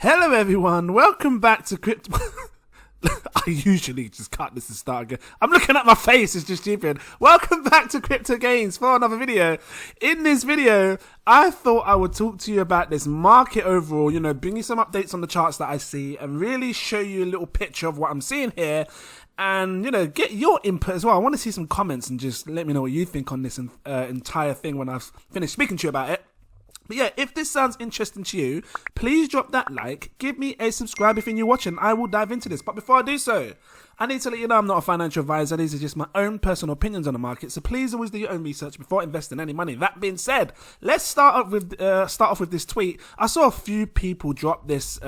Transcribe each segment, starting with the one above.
Hello everyone, welcome back to Crypto... I usually just cut this and start again. I'm looking at my face, it's just stupid. Welcome back to Crypto Gains for another video. In this video, I thought I would talk to you about this market overall, bring you some updates on the charts that I see and really show you a little picture of what I'm seeing here. And, get your input as well. I want to see some comments and just let me know what you think on this entire thing when I've finished speaking to you about it. But yeah, if this sounds interesting to you, please drop that like, give me a subscribe if you're new watching. I will dive into this. But before I do so, I need to let you know I'm not a financial advisor. These are just my own personal opinions on the market. So please always do your own research before investing any money. That being said, let's start off with this tweet. I saw a few people drop this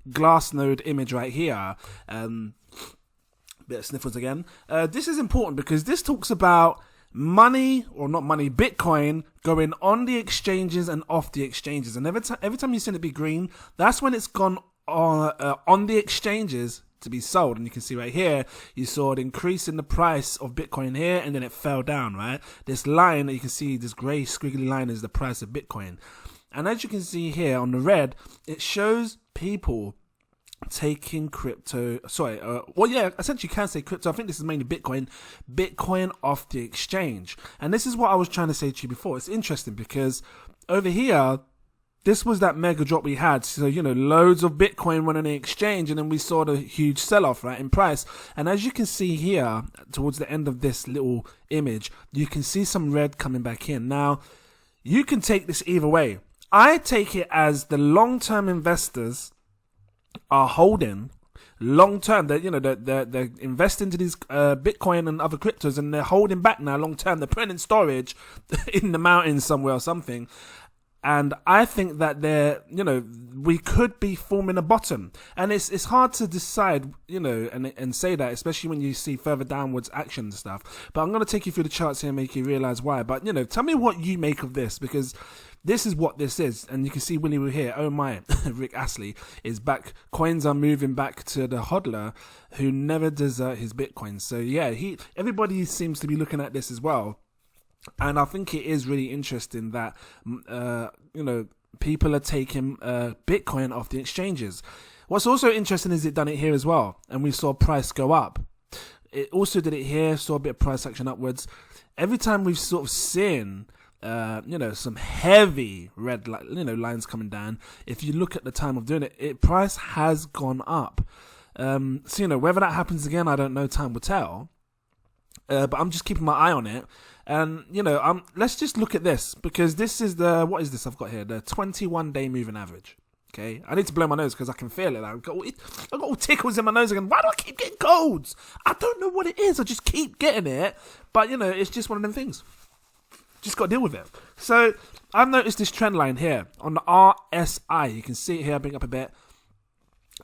Glassnode image right here. Bit of sniffles again. This is important because this talks about money, or not money, Bitcoin going on the exchanges and off the exchanges. And every time you see it be green, that's when it's gone on the exchanges to be sold. And you can see right here, you saw an increase in the price of Bitcoin here, and then it fell down, right? This line that you can see, this gray squiggly line, is the price of Bitcoin. And as you can see here on the red, it shows people taking crypto, essentially you can say crypto. I think this is mainly Bitcoin off the exchange. And this is what I was trying to say to you before. It's interesting because over here, this was that mega drop we had. So, loads of Bitcoin went on the exchange, and then we saw the huge sell-off, right, in price. And as you can see here, towards the end of this little image, you can see some red coming back in. Now, you can take this either way. I take it as the long-term investors are holding long term. They're investing into these Bitcoin and other cryptos, and they're holding back now long term. They're putting in storage in the mountains somewhere or something. And I think that we could be forming a bottom, and it's hard to decide, and say that, especially when you see further downwards action and stuff. But I'm going to take you through the charts here and make you realize why. But tell me what you make of this, because this is what this is. And you can see Willie Woo here. Oh my, Rick Astley is back. Coins are moving back to the hodler who never desert his Bitcoin. So yeah, everybody seems to be looking at this as well. And I think it is really interesting that, people are taking Bitcoin off the exchanges. What's also interesting is it done it here as well. And we saw price go up. It also did it here, saw a bit of price action upwards. Every time we've sort of seen some heavy red lines coming down, if you look at the time of doing it, price has gone up. So whether that happens again, I don't know, time will tell. But I'm just keeping my eye on it. And let's just look at this, because this is what is this I've got here, the 21-day moving average. Okay, I need to blow my nose because I can feel it. I've got all tickles in my nose again. Why do I keep getting colds? I don't know what it is. I just keep getting it. But it's just one of them things. Just got to deal with it. So I've noticed this trend line here on the RSI. You can see it here, bring it up a bit.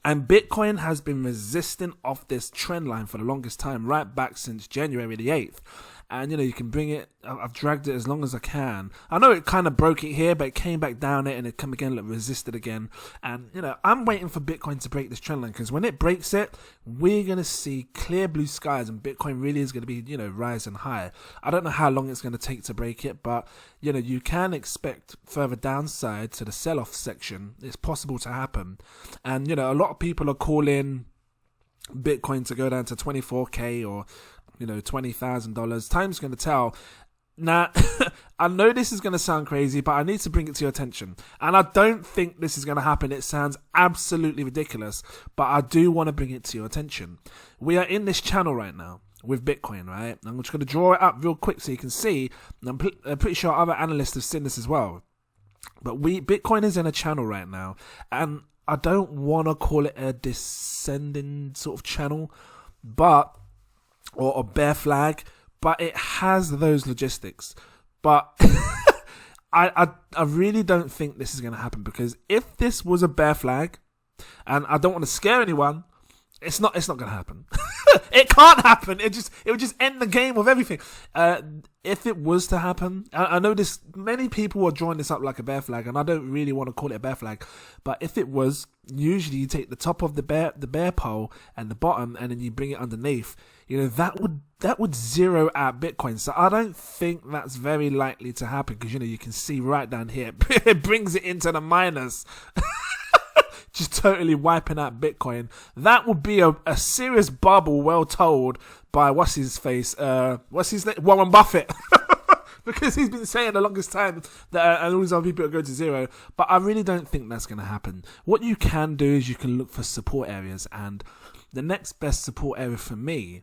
And Bitcoin has been resisting off this trend line for the longest time, right back since January the 8th. And, you can bring it, I've dragged it as long as I can. I know it kind of broke it here, but it came back down it and it come again, resisted again. And, I'm waiting for Bitcoin to break this trend line, because when it breaks it, we're going to see clear blue skies and Bitcoin really is going to be, rising high. I don't know how long it's going to take to break it, but, you can expect further downside to the sell-off section. It's possible to happen. And, a lot of people are calling Bitcoin to go down to 24K or $20,000. Time's going to tell. Now, I know this is going to sound crazy, but I need to bring it to your attention. And I don't think this is going to happen. It sounds absolutely ridiculous, but I do want to bring it to your attention. We are in this channel right now with Bitcoin, right? I'm just going to draw it up real quick so you can see. I'm pretty sure other analysts have seen this as well. But Bitcoin is in a channel right now, and I don't want to call it a descending sort of channel, or a bear flag, but it has those logistics. But I really don't think this is going to happen, because if this was a bear flag, and I don't want to scare anyone, it's not going to happen. It can't happen. It would just end the game of everything. If it was to happen, I know many people are drawing this up like a bear flag, and I don't really want to call it a bear flag. But if it was, usually you take the top of the bear pole and the bottom, and then you bring it underneath. That would zero out Bitcoin. So I don't think that's very likely to happen, because you can see right down here, it brings it into the minus. just totally wiping out Bitcoin. That would be a serious bubble well told by what's his face, what's his name, Warren Buffett. Because he's been saying the longest time that and all these other people are going to zero. But I really don't think that's going to happen. What you can do is you can look for support areas. And the next best support area for me,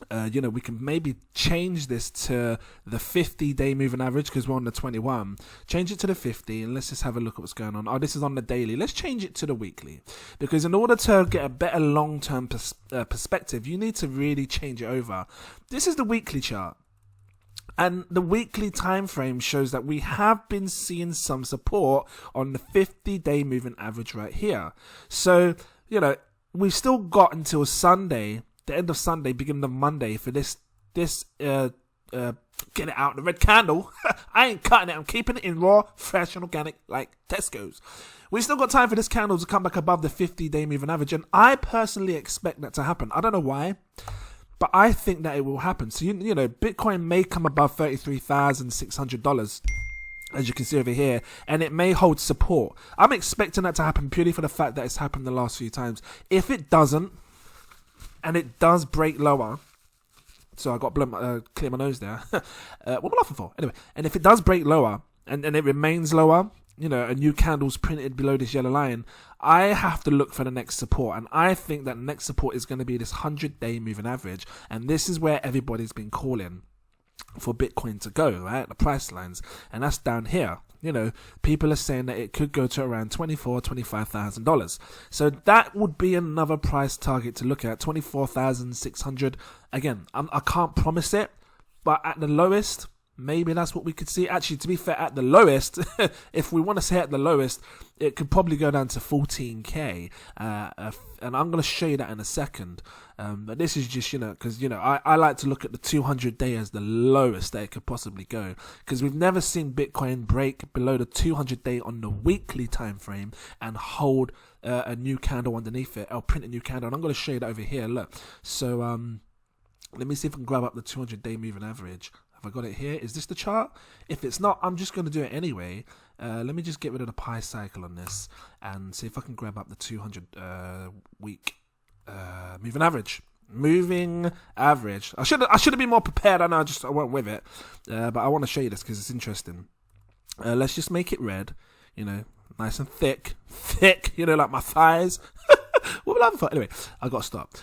we can maybe change this to the 50-day moving average because we're on the 21. Change it to the 50 and let's just have a look at what's going on. Oh, this is on the daily. Let's change it to the weekly because in order to get a better long-term perspective, you need to really change it over. This is the weekly chart. And the weekly time frame shows that we have been seeing some support on the 50-day moving average right here. So, we've still got until Sunday, the end of Sunday, beginning of Monday for this get it out, the red candle. I ain't cutting it. I'm keeping it in raw, fresh, and organic like Tesco's. We've still got time for this candle to come back above the 50-day moving average. And I personally expect that to happen. I don't know why. But I think that it will happen. So, Bitcoin may come above $33,600, as you can see over here, and it may hold support. I'm expecting that to happen purely for the fact that it's happened the last few times. If it doesn't, and it does break lower, so I got to clear my nose there. What am I laughing for? Anyway, and if it does break lower, and it remains lower, a new candle's printed below this yellow line, I have to look for the next support. And I think that next support is going to be this 100-day moving average. And this is where everybody's been calling for Bitcoin to go, right? The price lines. And that's down here. People are saying that it could go to around $25,000. So that would be another price target to look at, 24,600. Again, I can't promise it, but at the lowest, maybe that's what we could see. Actually, to be fair, at the lowest, if we want to say at the lowest, it could probably go down to 14K. And I'm going to show you that in a second. But this is just, because, I like to look at the 200-day as the lowest that it could possibly go. Because we've never seen Bitcoin break below the 200-day on the weekly time frame and hold a new candle underneath it, or print a new candle. And I'm going to show you that over here. Look. So let me see if I can grab up the 200-day moving average. I got it here. Is this the chart? If it's not, I'm just going to do it anyway. Let me just get rid of the pi cycle on this and see if I can grab up the 200 week moving average. Moving average. I should have been more prepared. I know I went with it, but I want to show you this because it's interesting. Let's just make it red. Nice and thick, like my thighs. What will I have for? Anyway, I got to stop.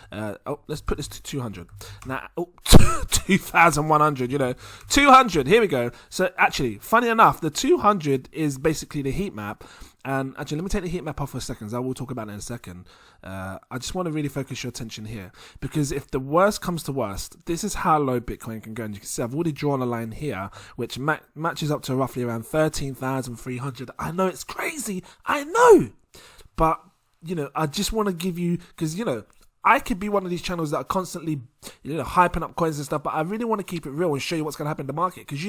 Let's put this to 200. Now, 2,100, 200, here we go. So actually, funny enough, the 200 is basically the heat map. And actually, let me take the heat map off for a second. I will talk about it in a second. I just want to really focus your attention here. Because if the worst comes to worst, this is how low Bitcoin can go. And you can see I've already drawn a line here, which matches up to roughly around 13,300. I know it's crazy. I know. But I just want to give you, because, I could be one of these channels that are constantly, hyping up coins and stuff, but I really want to keep it real and show you what's going to happen in the market. Because,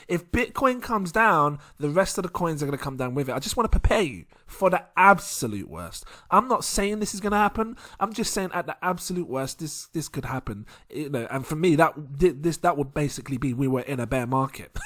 if Bitcoin comes down, the rest of the coins are going to come down with it. I just want to prepare you for the absolute worst. I'm not saying this is going to happen. I'm just saying at the absolute worst, this could happen. And for me, that would basically be we were in a bear market.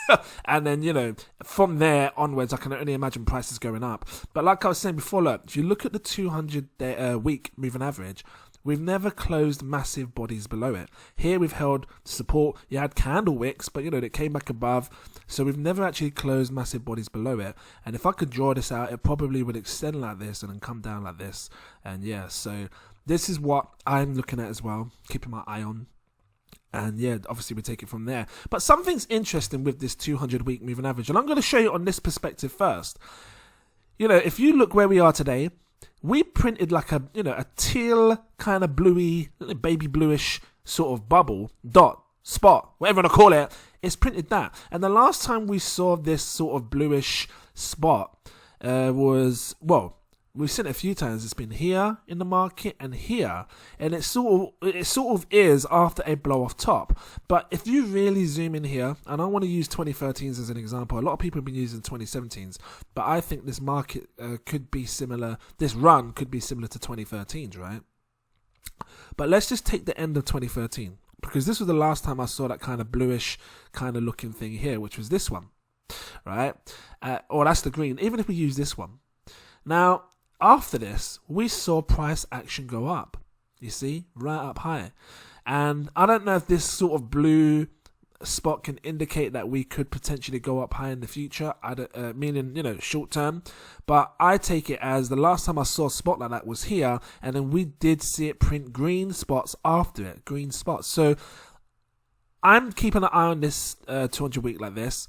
And then, from there onwards, I can only imagine prices going up. But like I was saying before, look, if you look at the 200 week moving average, we've never closed massive bodies below it. Here we've held support. You had candle wicks, but it came back above. So we've never actually closed massive bodies below it. And if I could draw this out, it probably would extend like this and then come down like this. And yeah, so this is what I'm looking at as well, keeping my eye on. And yeah, obviously we take it from there. But something's interesting with this 200 week moving average. And I'm going to show you on this perspective first. If you look where we are today, we printed like a teal kind of bluey, baby bluish sort of bubble, dot, spot, whatever you want to call it. It's printed that. And the last time we saw this sort of bluish spot was, we've seen it a few times. It's been here in the market and here. And it sort of is after a blow off top. But if you really zoom in here, and I want to use 2013s as an example, a lot of people have been using 2017s, but I think this market could be similar, this run could be similar to 2013s, right? But let's just take the end of 2013, because this was the last time I saw that kind of bluish kind of looking thing here, which was this one, right? Or that's the green, even if we use this one. Now, after this, we saw price action go up. You see, right up high. And I don't know if this sort of blue spot can indicate that we could potentially go up high in the future, meaning, short term. But I take it as the last time I saw a spot like that was here, and then we did see it print green spots after it, green spots. So I'm keeping an eye on this 200 week like this.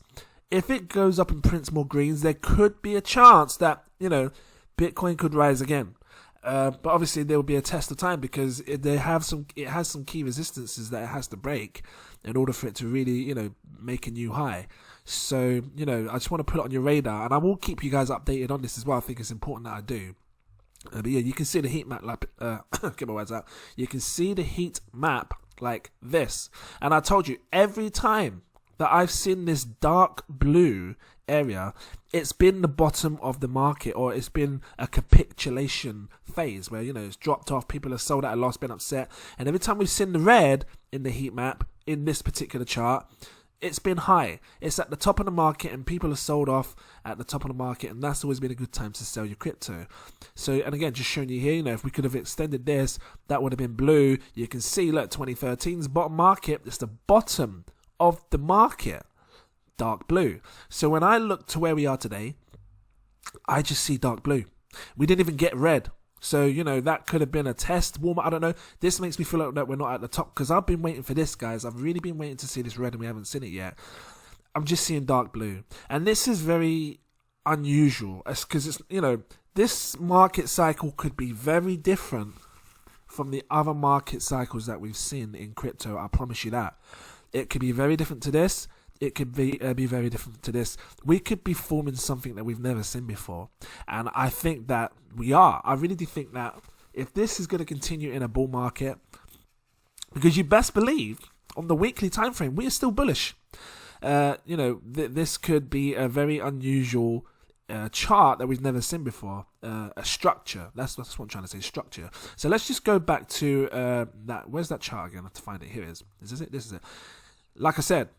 If it goes up and prints more greens, there could be a chance that, Bitcoin could rise again. But obviously there will be a test of time because it has some key resistances that it has to break in order for it to really, make a new high. So, I just want to put it on your radar, and I will keep you guys updated on this as well. I think it's important that I do. But yeah, you can see the heat map like, get my words out. You can see the heat map like this. And I told you, every time that I've seen this dark blue area, it's been the bottom of the market, or it's been a capitulation phase where, it's dropped off, people have sold at a loss, been upset. And every time we've seen the red in the heat map, in this particular chart, it's been high. It's at the top of the market, and people have sold off at the top of the market, and that's always been a good time to sell your crypto. So, and again, just showing you here, if we could have extended this, that would have been blue. You can see, look, 2013's bottom market, it's the bottom of the market, dark blue. So when I look to where we are today, I just see dark blue. We didn't even get red. So, that could have been a test warm up. I don't know. This makes me feel like that we're not at the top, because I've been waiting for this, guys. I've really been waiting to see this red, and we haven't seen it yet. I'm just seeing dark blue. And this is very unusual, because it's, this market cycle could be very different from the other market cycles that we've seen in crypto. I promise you that. It could be very different to this. It could be very different to this. We could be forming something that we've never seen before. And I think that we are. I really do think that if this is going to continue in a bull market, because you best believe on the weekly time frame, we are still bullish. This could be a very unusual chart that we've never seen before. A structure. That's what I'm trying to say, structure. So let's just go back to that. Where's that chart again? I have to find it. Here it is. Is this it? This is it. Like I said,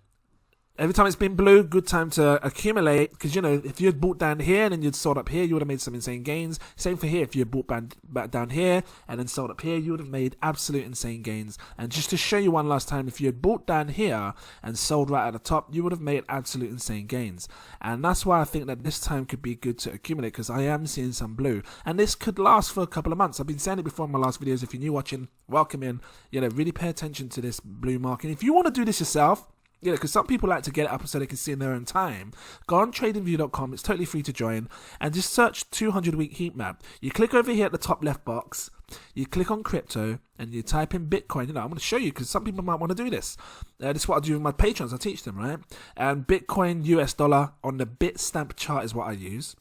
every time it's been blue, good time to accumulate, because, if you had bought down here and then you'd sold up here, you would have made some insane gains. Same for here. If you had bought back down here and then sold up here, you would have made absolute insane gains. And just to show you one last time, if you had bought down here and sold right at the top, you would have made absolute insane gains. And that's why I think that this time could be good to accumulate, because I am seeing some blue. And this could last for a couple of months. I've been saying it before in my last videos. If you're new watching, welcome in. Really pay attention to this blue market. If you want to do this yourself, because some people like to get it up so they can see in their own time. Go on tradingview.com. It's totally free to join. And just search 200-week heat map. You click over here at the top left box. You click on crypto and you type in Bitcoin. I'm going to show you, because some people might want to do this. This is what I do with my patrons. I teach them, right? And Bitcoin US dollar on the Bitstamp chart is what I use.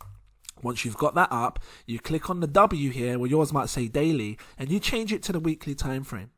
Once you've got that up, you click on the W here, where yours might say daily, and you change it to the weekly time frame.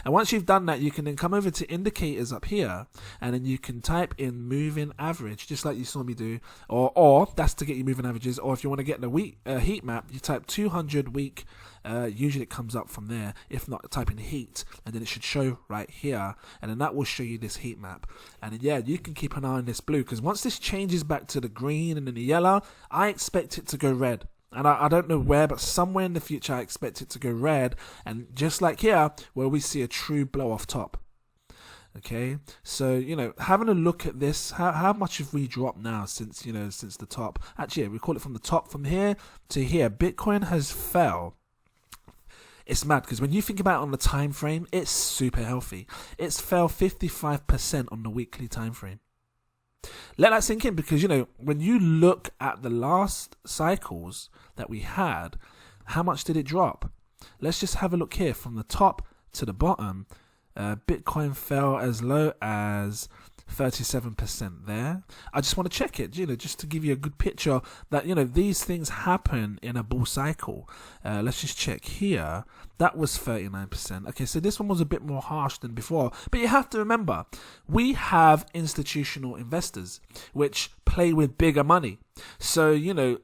And once you've done that, you can then come over to indicators up here, and then you can type in moving average, just like you saw me do, or that's to get you moving averages. Or if you want to get the week heat map, you type 200 week. Usually it comes up from there. If not, type in heat, and then it should show right here, and then that will show you this heat map. And then, yeah, you can keep an eye on this blue, because once this changes back to the green and then the yellow, I expect it to go red. And I don't know where, but somewhere in the future I expect it to go red. And just like here, where we see a true blow off top. Okay, so, having a look at this, how much have we dropped now since the top? Actually, we call it from the top, from here to here. Bitcoin has fell. It's mad, because when you think about it on the time frame, it's super healthy. It's fell 55% on the weekly time frame. Let that sink in, because, when you look at the last cycles that we had, how much did it drop? Let's just have a look here from the top to the bottom. Bitcoin fell as low as 37% there. I just want to check it, just to give you a good picture that, these things happen in a bull cycle. Let's just check here. That was 39%. Okay, so this one was a bit more harsh than before. But you have to remember, we have institutional investors which play with bigger money. So,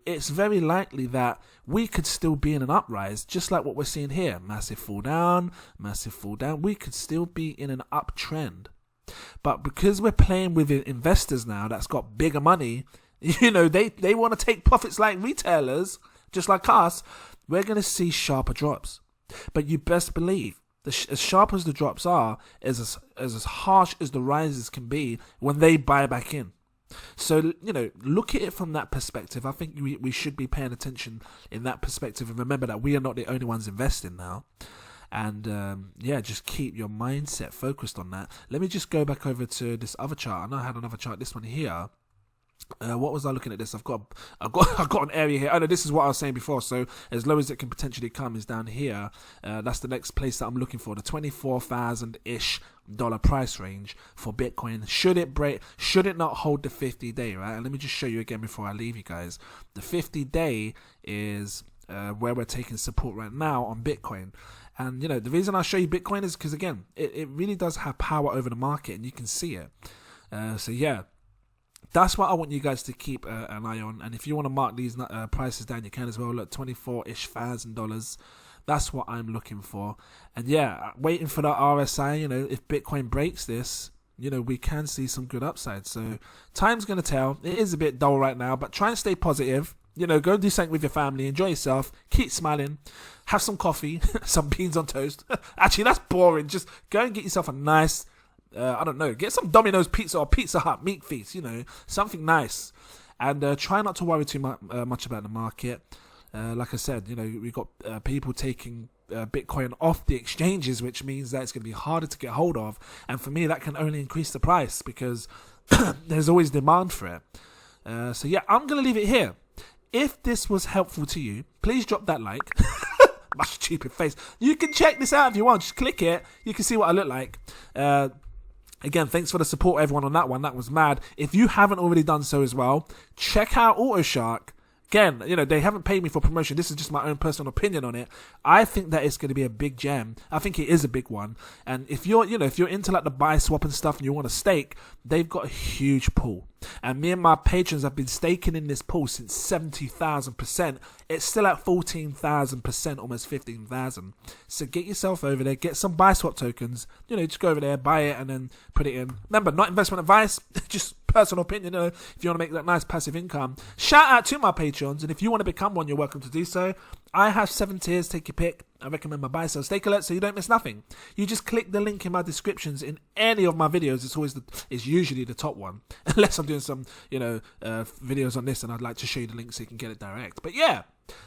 it's very likely that we could still be in an uprise, just like what we're seeing here. Massive fall down, massive fall down. We could still be in an uptrend. But because we're playing with investors now that's got bigger money, they want to take profits like retailers, just like us. we're going to see sharper drops. But you best believe, as sharp as the drops are, as harsh as the rises can be when they buy back in. So, look at it from that perspective. I think we should be paying attention in that perspective, and remember that we are not the only ones investing now. And just keep your mindset focused on that. Let me just go back over to this other chart. I know I had another chart, this one here. What was I looking at this? I've got an area here. Oh no, this is what I was saying before. So as low as it can potentially come is down here. That's the next place that I'm looking for. The $24,000-ish price range for Bitcoin. Should it break? Should it not hold the 50-day? Right. And let me just show you again before I leave you guys. The 50-day is where we're taking support right now on Bitcoin. And the reason I show you Bitcoin is because again, it really does have power over the market, and you can see it. So yeah. That's what I want you guys to keep an eye on. And if you want to mark these prices down, you can as well. Look, $24,000-ish. That's what I'm looking for. And yeah, waiting for the RSI. If Bitcoin breaks this, we can see some good upside. So time's going to tell. It is a bit dull right now, but try and stay positive. Go do something with your family. Enjoy yourself. Keep smiling. Have some coffee. Some beans on toast. Actually, that's boring. Just go and get yourself a nice... I don't know, get some Domino's pizza or Pizza Hut meat feast, something nice. And try not to worry too much about the market. Like I said, we've got people taking Bitcoin off the exchanges, which means that it's going to be harder to get hold of. And for me, that can only increase the price because there's always demand for it. So yeah, I'm going to leave it here. If this was helpful to you, please drop that like. My stupid face. You can check this out if you want. Just click it. You can see what I look like. Again, thanks for the support, everyone, on that one. That was mad. If you haven't already done so as well, check out AutoShark. Again, they haven't paid me for promotion. This is just my own personal opinion on it. I think that it's going to be a big gem. I think it is a big one. And if you're into like the buy swap and stuff and you want to stake, they've got a huge pool. And me and my patrons have been staking in this pool since 70,000%. It's still at 14,000%, almost 15,000. So get yourself over there, get some buy swap tokens. Just go over there, buy it, and then put it in. Remember, not investment advice, just personal opinion. If you want to make that nice passive income. Shout out to my patrons, and if you want to become one, you're welcome to do so. I have 7 tiers, take your pick. I recommend my buy, sell, stake alert so you don't miss nothing. You just click the link in my descriptions in any of my videos. It's usually the top one, unless I'm doing some, videos on this and I'd like to show you the link so you can get it direct. But yeah,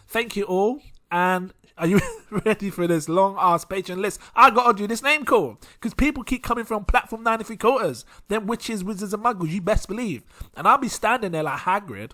thank you all. And are you ready for this long ass Patreon list? I gotta do this name call because people keep coming from platform 93/4. Them witches, wizards, and muggles, you best believe. And I'll be standing there like Hagrid.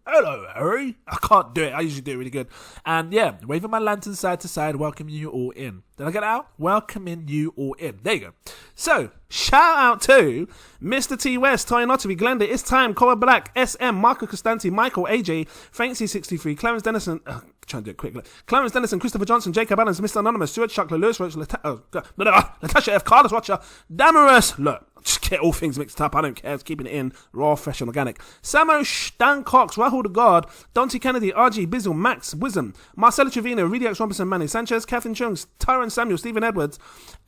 Hello, Harry. I can't do it. I usually do it really good. And yeah, waving my lantern side to side, welcoming you all in. Did I get it out? Welcoming you all in. There you go. So, shout out to Mr. T West, Toy Notary, Glenda, It's Time, Cora Black, SM, Marco Costanti, Michael, AJ, Fancy63, Clarence Dennison, trying to do it quickly. Clarence Dennison, Christopher Johnson, Jacob Adams, Mr. Anonymous, Stuart Shuckler, Lewis Roach, Natasha F. Carlos Watcher, Damaris, look, just get all things mixed up, I don't care, it's keeping it in, raw, fresh and organic. Samo, Stan Cox, Rahul the God, Dante Kennedy, RG, Bizzle, Max, Wisdom, Marcelo Trevino, Rediax Robinson, Manny Sanchez, Catherine Chung, Tyron Samuel, Stephen Edwards,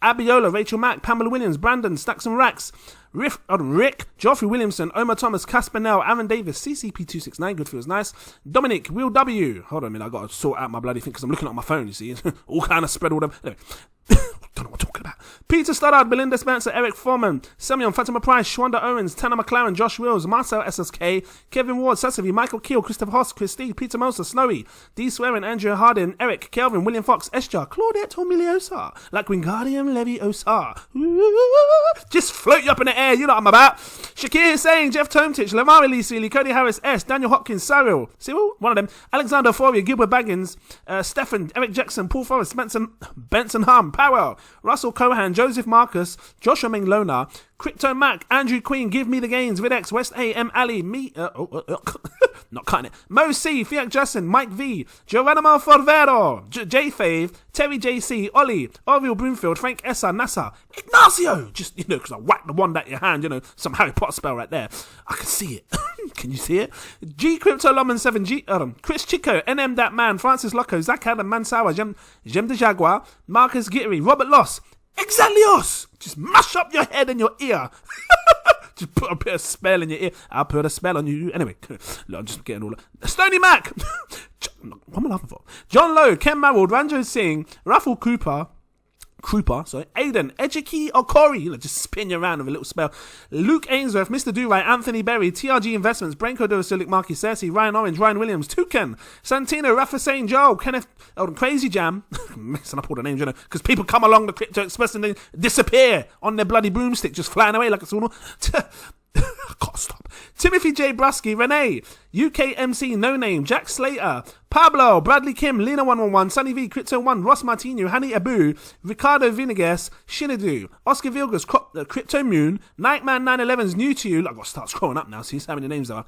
Abiola, Rachel Mack, Pamela Williams, Brandon, Stacks and Racks, Rick, Geoffrey Williamson, Omar Thomas, Casper Nell, Aaron Davis, CCP269, good feels nice, Dominic, Will W, hold on a minute, I got to sort out my bloody thing because I'm looking at my phone, you see, all kind of spread all them, anyway. Don't know what I'm talking about. Peter Stoddard, Belinda Spencer, Eric Foreman, Semyon, Fatima Price, Shwanda Owens, Tanner McLaren, Josh Wills, Marcel SSK, Kevin Ward, Sasavi, Michael Keel, Christopher Hoss, Christine, Peter Moser, Snowy, D. Swearing, Andrea Hardin, Eric, Kelvin, William Fox, Escher, Claudette Tomiliosa, like Wingardium Leviosa. Just float you up in the air, you know what I'm about. Shakir Hussain, Jeff Tomtich, Lamar Lee, Cody Harris, S, Daniel Hopkins, Cyril, one of them, Alexander Fourier, Gilbert Baggins, Stefan, Eric Jackson, Paul Forrest, Benson Hum, Powell, Russell Cohan, Joseph Marcus, Joshua Minglona, Crypto Mac, Andrew Queen, Give Me the Gains, Videx, West A, M. Ali, me, not cutting it, Mo C, Fiat Justin, Mike V, Geronimo Forvero, J Fave, Terry JC, Ollie, Orville Broomfield, Frank Essa, NASA, Ignacio, just, because I whacked the wand at your hand, some Harry Potter spell right there. I can see it. Can you see it? G Crypto Loman 7, Chris Chico, NM That Man, Francis Loco, Zach Adam, Mansawa, Jem de Jaguar, Marcus Gittery, Robert Loss, Exalios! Just mash up your head and your ear. Just put a spell in your ear. I'll put a spell on you. Anyway, look, I'm just getting all that. Stony Mac! What am I laughing for? John Lowe, Ken Marwood, Ranjo Singh, Raffle Krupa, Aiden, Ejiki Okori, just spin you around with a little spell. Luke Ainsworth, Mr. Do-Right, Anthony Berry, TRG Investments, Branko Dorosilik, Marky Cersei, Ryan Orange, Ryan Williams, Toucan, Santino, Rafa St. Joel, Kenneth, Crazy Jam, mixing up all the names, because people come along the Crypto Express and they disappear on their bloody broomstick, just flying away like a sauna. I can't stop. Timothy J. Brusky, Renee, UKMC, No Name, Jack Slater, Pablo, Bradley Kim, Lena111, Sunny V, Crypto1, Ross Martino, Hani Abu, Ricardo Vinegas, Shinadu, Oscar Vilgas, Crypto Moon, Nightman 911's new to you. I've got to start scrolling up now, see how many names there are.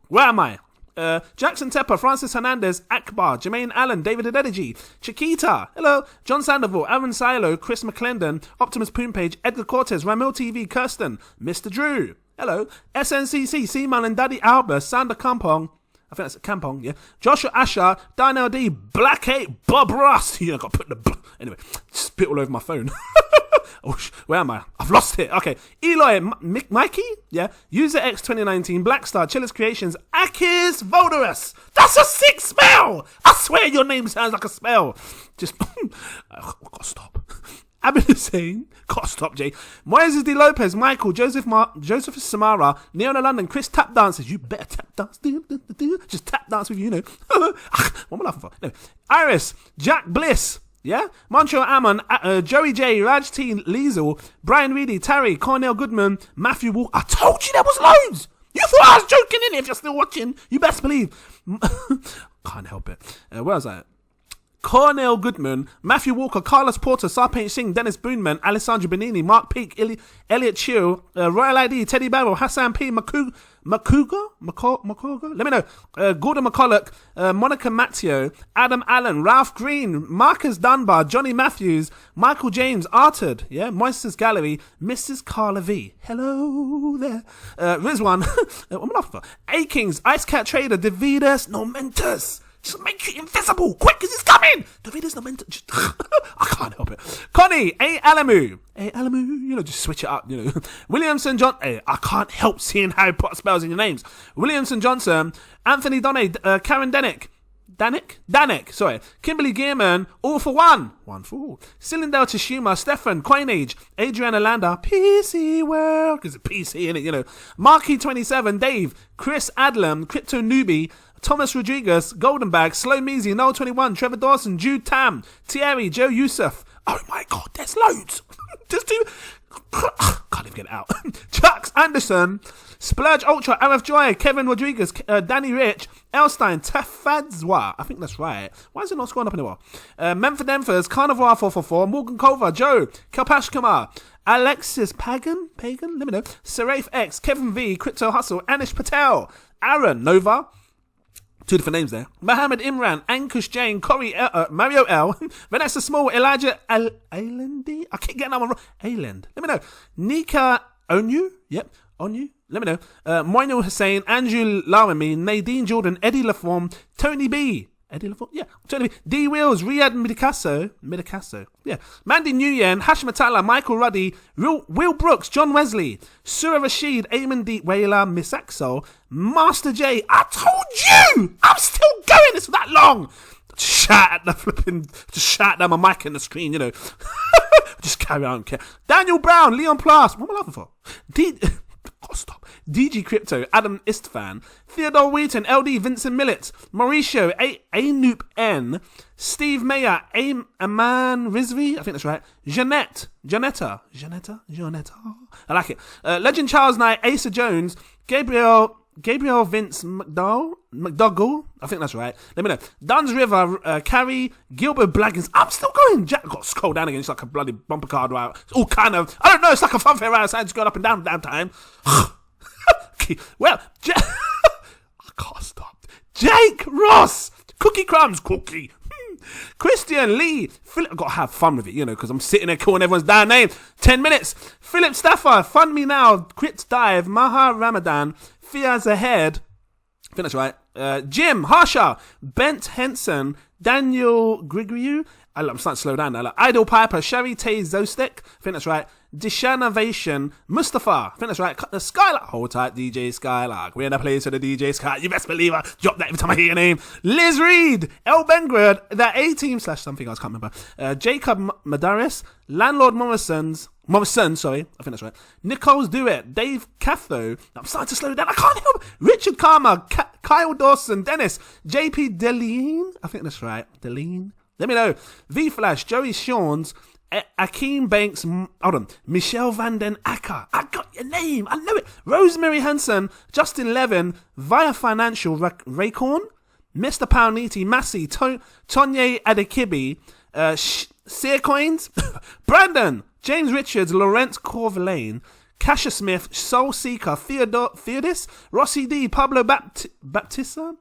Where am I? Jackson Tepper, Francis Hernandez, Akbar, Jermaine Allen, David Adedeji, Chiquita, hello, John Sandoval, Aaron Silo, Chris McClendon, Optimus Poompage, Edgar Cortez, Ramil TV, Kirsten, Mr. Drew, hello, SNCC, Seaman and Daddy Albert, Sander Kampong, I think that's Kampong, yeah, Joshua Asher, Dino D, Black 8, Bob Ross, I got to put the, anyway, spit all over my phone. Oh, where am I? I've lost it. Okay. Eloy, Mikey? Yeah. User X 2019, Blackstar, Chillers Creations, Akis Voderus. That's a sick spell. I swear your name sounds like a spell. Just, I've got to stop. Abin Hussein, gotta stop, Jay. Moises De Lopez, Michael, Joseph Samara, Neona London, Chris Tap Dancers. You better tap dance. Just tap dance with you, What am I laughing for? No. Iris, Jack Bliss. Yeah? Montreal Ammon, Joey J, Raj T, Liesel, Brian Reedy, Terry, Cornell Goodman, Matthew Walker. I told you there was loads! You thought I was joking in it. If you're still watching, you best believe. Can't help it. Where was I? Cornell Goodman, Matthew Walker, Carlos Porter, Sarpaint Singh, Dennis Boonman, Alessandro Benini, Mark Peake, Elliot Chiu, Royal ID, Teddy Barrel, Hassan P, Makuga? Let me know. Gordon McCulloch, Monica Matteo, Adam Allen, Ralph Green, Marcus Dunbar, Johnny Matthews, Michael James, Arted, yeah, Moises Gallery, Mrs. Carla V. Hello there. Rizwan, what am I laughing for? A-Kings, Ice Cat Trader, Davidas Nomentus. Just make it invisible, quick, because it's coming. Davidas Nomentus. Just, I can't help it. Connie, A. Alamu, just switch it up, Williamson John, I can't help seeing how you put spells in your names. Williamson Johnson, Anthony Donne, Karen Danik, sorry. Kimberly Gearman, all for one for all. Cylindel Tashuma, Stefan, Coinage, Adriana Landa, PC World, because it's PC, innit, Marky 27, Dave, Chris Adlam, Crypto Newbie, Thomas Rodriguez, Golden Bag, Slow Measy, Noel 21, Trevor Dawson, Jude Tam, Thierry, Joe Youssef. Oh my god, there's loads. Just do. Can't even get it out. Chucks Anderson, Splurge Ultra, RF Joy, Kevin Rodriguez, Danny Rich, Elstein, Tafadzwa. I think that's right. Why is it not scrolling up anymore? Memphis Demphers, Carnivore 444, Morgan Culver, Joe, Kalpashkamar, Alexis Pagan, let me know. Seraph X, Kevin V, Crypto Hustle, Anish Patel, Aaron Nova. Two different names there. Mohammed Imran, Ankush Jane, Corey, Mario L, Vanessa Small, Elijah Ailendi. I keep getting that one wrong. Ailand. Let me know. Nika Onyu. Yep. Onyu. Let me know. Moinul Hussein, Andrew Lawami, Nadine Jordan, Eddie Laforme, Tony B. Eddie Laforme? Yeah. Tony B. D Wheels, Riyad Midacasso. Yeah. Mandy Nguyen, Hashmatala, Michael Ruddy, Will Brooks, John Wesley, Surah Rashid, Eamon Deep Whaler, Miss Axel, Master J. I told you! I'm still going! It's that long! Shout at the flipping, just shout down my mic in the screen, Just carry on, I don't care. Daniel Brown, Leon Plas. What am I laughing for? Stop. DG Crypto, Adam Istvan, Theodore Wheaton, LD, Vincent Millett, Mauricio, Anoop N, Steve Mayer, Aman Rizvi, I think that's right, Janetta, I like it, Legend Charles Knight, Asa Jones, Gabriel Vince McDougall, I think that's right, let me know, Duns River, Carrie, Gilbert Blaggins, I'm still going, Jack, I've got to scroll down again, it's like a bloody bumper card route, it's all kind of, I don't know, it's like a funfair outside, just going up and down time. Well, I can't stop. Jake Ross, Cookie Crumbs, Christian Lee, Philip, I've got to have fun with it, because I'm sitting there calling everyone's damn name. 10 minutes. Philip Stafford, Fund Me Now, Crits Dive, Maha Ramadan, Fiaz Ahead, I think that's right. Jim Harsha, Bent Henson, Daniel Grigoriou, I'm starting to slow down now. Idle Piper, Sherry Tay Zostik, I think that's right. Dishanavation, Mustafa, I think that's right. The Skylark, hold tight, DJ Skylark. We're in a place for the DJ Skylark. You best believe I drop that every time I hear your name. Liz Reed, El Bengrad, the A-Team / something else, can't remember. Jacob Madaris, Landlord Morrison, sorry, I think that's right. Nicole's Do It, Dave Catho, I'm starting to slow down, I can't help it. Richard Karma, Kyle Dawson, Dennis, JP Deline, I think that's right, Deline. Let me know. V Flash, Joey Shawns, Akeem Banks, hold on, Michelle Vanden Acker. I got your name. I know it. Rosemary Hansen, Justin Levin, Via Financial, Raycorn, Mr. Pawniti, Massey, Tonye Adekibi, Sear Coins, Brandon, James Richards, Lawrence Corvalane, Kasha Smith, Soul Seeker, Theodis, Rossi D, Pablo Baptista,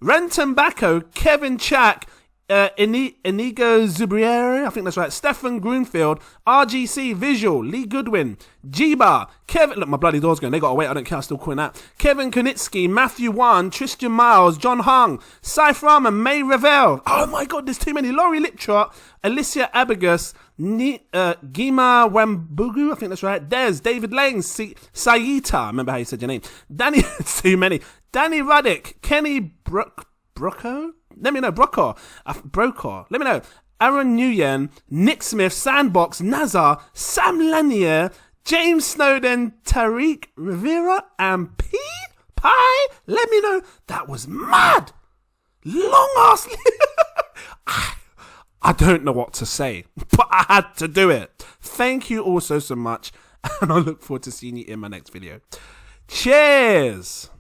Renton Bacco, Kevin Chack, Inigo Zubriere, I think that's right. Stefan Grunfield, RGC Visual, Lee Goodwin, Jiba, Kevin. Look, my bloody door's going. They got to wait. I don't care. I'm still calling that. Kevin Konitsky, Matthew Wan, Tristan Miles, John Hung, Cy Fram, May Revel. Oh my God, there's too many. Laurie Liptrot, Alicia Abagus, Gima Wambugu, I think that's right. Des, David Lang, Sayita. I remember how you said your name. Danny, too many. Danny Ruddick, Kenny Brocco. Let me know, Brokaw. Let me know. Aaron Nguyen, Nick Smith, Sandbox, Nazar, Sam Lanier, James Snowden, Tariq Rivera, and P. Pie. Let me know. That was mad. Long ass. I don't know what to say, but I had to do it. Thank you all so much. And I look forward to seeing you in my next video. Cheers.